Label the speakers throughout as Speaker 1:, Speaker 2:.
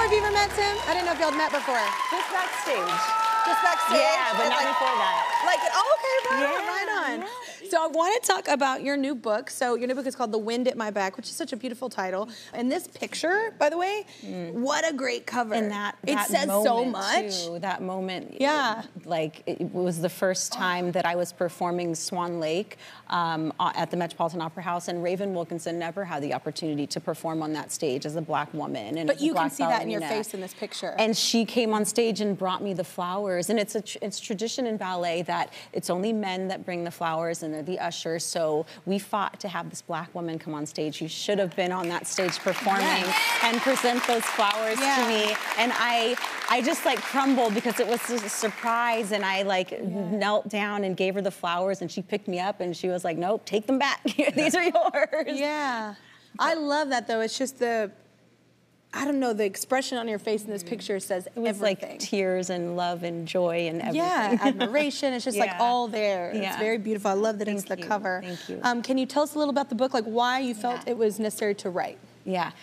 Speaker 1: have you ever met Tim? I didn't know if y'all had met before.
Speaker 2: Just backstage.
Speaker 1: Just backstage?
Speaker 2: Yeah, but not before that.
Speaker 1: Like, oh, okay, right on.
Speaker 2: Yeah.
Speaker 1: So I want to talk about your new book. So your new book is called The Wind at My Back, which is such a beautiful title. And this picture, by the way, what a great cover.
Speaker 2: And that
Speaker 1: it says so much.
Speaker 2: Too, that moment,
Speaker 1: yeah.
Speaker 2: Like it was the first time that I was performing Swan Lake at the Metropolitan Opera House, and Raven Wilkinson never had the opportunity to perform on that stage as a black woman. And
Speaker 1: but you can see
Speaker 2: ballerina.
Speaker 1: that in your face in this picture.
Speaker 2: And she came on stage and brought me the flowers. And it's tradition in ballet that it's only men that bring the flowers and they're the ushers. So we fought to have this black woman come on stage. You should have been on that stage performing and present those flowers to me. And I just like crumbled because it was a surprise, and I like knelt down and gave her the flowers, and she picked me up and she was like, nope, take them back. These are yours.
Speaker 1: Yeah. I love that though. It's just the, I don't know, the expression on your face in this picture says
Speaker 2: it was
Speaker 1: everything.
Speaker 2: Like tears and love and joy and everything.
Speaker 1: Yeah, admiration. It's just like all there.
Speaker 2: Yeah.
Speaker 1: It's very beautiful. I love that it's the cover.
Speaker 2: Thank you.
Speaker 1: Can you tell us a little about the book, like why you felt it was necessary to write?
Speaker 2: Yeah.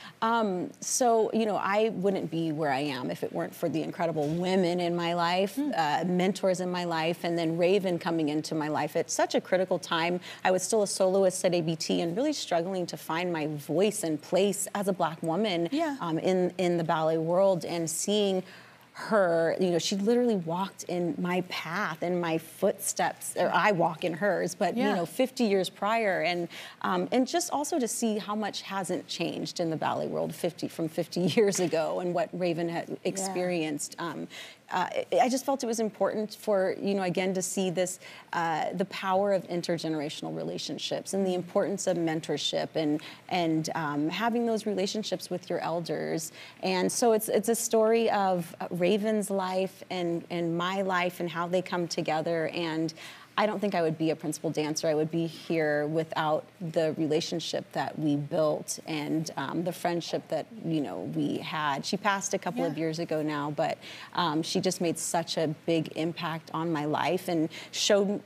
Speaker 2: So, you know, I wouldn't be where I am if it weren't for the incredible women in my life, mentors in my life, and then Raven coming into my life at such a critical time. I was still a soloist at ABT and really struggling to find my voice and place as a black woman in the ballet world, and seeing her, you know, she literally walked in my path, in my footsteps, or I walk in hers, but you know, 50 years prior, and just also to see how much hasn't changed in the ballet world from 50 years ago, and what Raven had experienced. I just felt it was important for, you know, again, to see this, the power of intergenerational relationships and the importance of mentorship and having those relationships with your elders. And so it's a story of Raven's life and my life and how they come together. And I don't think I would be a principal dancer. I would be here without the relationship that we built and the friendship that, you know, we had. She passed a couple of years ago now, but she just made such a big impact on my life and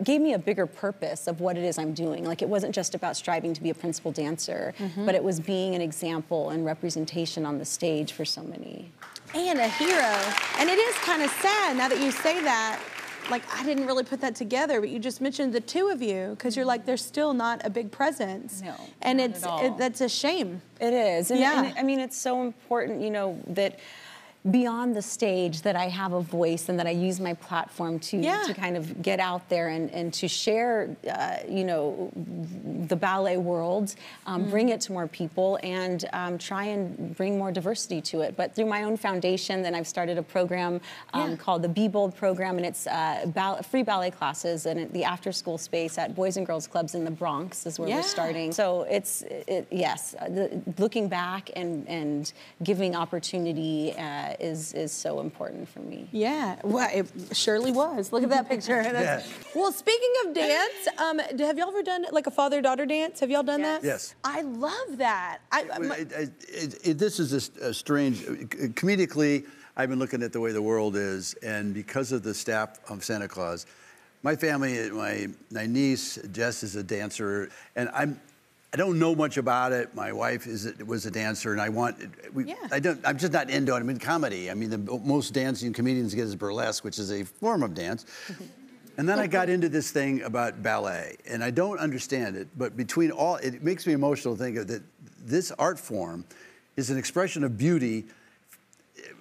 Speaker 2: gave me a bigger purpose of what it is I'm doing. Like, it wasn't just about striving to be a principal dancer, but it was being an example and representation on the stage for so many.
Speaker 1: And a hero. And it is kind of sad now that you say that. Like, I didn't really put that together, but you just mentioned the two of you, because you're like, there's still not a big presence.
Speaker 2: No,
Speaker 1: and
Speaker 2: not
Speaker 1: that's a shame.
Speaker 2: It is. And, and I mean, it's so important, you know, that beyond the stage, that I have a voice and that I use my platform to kind of get out there and to share, you know, the ballet world, bring it to more people, and try and bring more diversity to it. But through my own foundation, then I've started a program called the Be Bold program, and it's free ballet classes and the after-school space at Boys and Girls Clubs in the Bronx is where we're starting. So looking back and giving opportunity is so important for me.
Speaker 1: Yeah, well, it surely was. Look at that picture. Well, speaking of dance, have y'all ever done like a father-daughter dance? Have y'all done that?
Speaker 3: Yes.
Speaker 1: I love that.
Speaker 3: This is a strange, comedically, I've been looking at the way the world is, and because of the staff of Santa Claus, my family, my niece, Jess, is a dancer, and I don't know much about it. My wife was a dancer, and I'm just not into it. I'm in comedy. I mean, the most dancing comedians get is burlesque, which is a form of dance. And then I got into this thing about ballet, and I don't understand it, but it makes me emotional to think of that this art form is an expression of beauty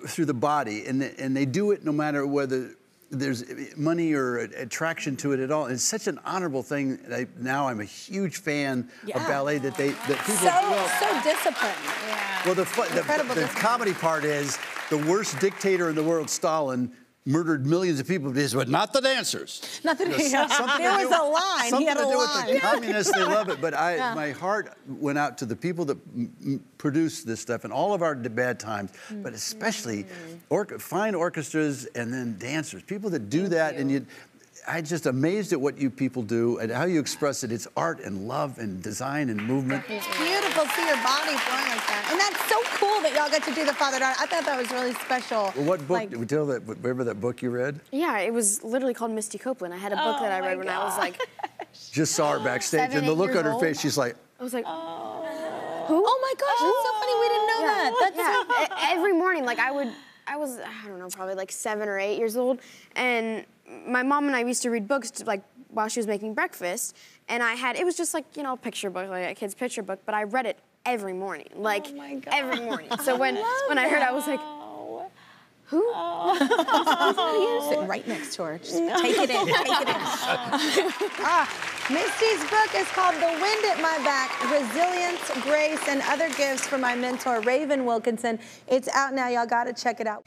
Speaker 3: through the body, and they do it no matter whether there's money or attraction to it at all. It's such an honorable thing. Now I'm a huge fan of ballet that people
Speaker 1: so disciplined.
Speaker 3: Well, the comedy part is the worst dictator in the world, Stalin, murdered millions of people, but not the dancers.
Speaker 1: Not the dancers. There was a line.
Speaker 3: Something
Speaker 1: he had
Speaker 3: to
Speaker 1: a
Speaker 3: do
Speaker 1: line.
Speaker 3: with the communists. They love it. But my heart went out to the people that produce this stuff in all of our bad times, but especially fine orchestras and then dancers, people that do that. And I'm just amazed at what you people do and how you express it. It's art and love and design and movement.
Speaker 1: It's beautiful to see your body flowing like that. And that's so cool that y'all get to do the father-daughter. I thought that was really special.
Speaker 3: Well, what book, did we tell that, remember that book you read?
Speaker 4: Yeah, it was literally called Misty Copeland. I had a book that I read when I was like...
Speaker 3: Just saw her backstage, and the look on her face, she's like...
Speaker 4: I was like...
Speaker 1: Who? Oh my gosh, that's so funny. We didn't know that. That's
Speaker 4: every morning morning, like I was, I don't know, probably like 7 or 8 years old, and my mom and I used to read books like while she was making breakfast, and it was just like, you know, a picture book, like a kid's picture book, but I read it every morning, like every morning. So when I heard, I was like, who?
Speaker 1: Sitting right next to her. Just take it in, take it in. Misty's book is called The Wind at My Back, Resilience, Grace, and Other Gifts from My Mentor, Raven Wilkinson. It's out now. Y'all got to check it out.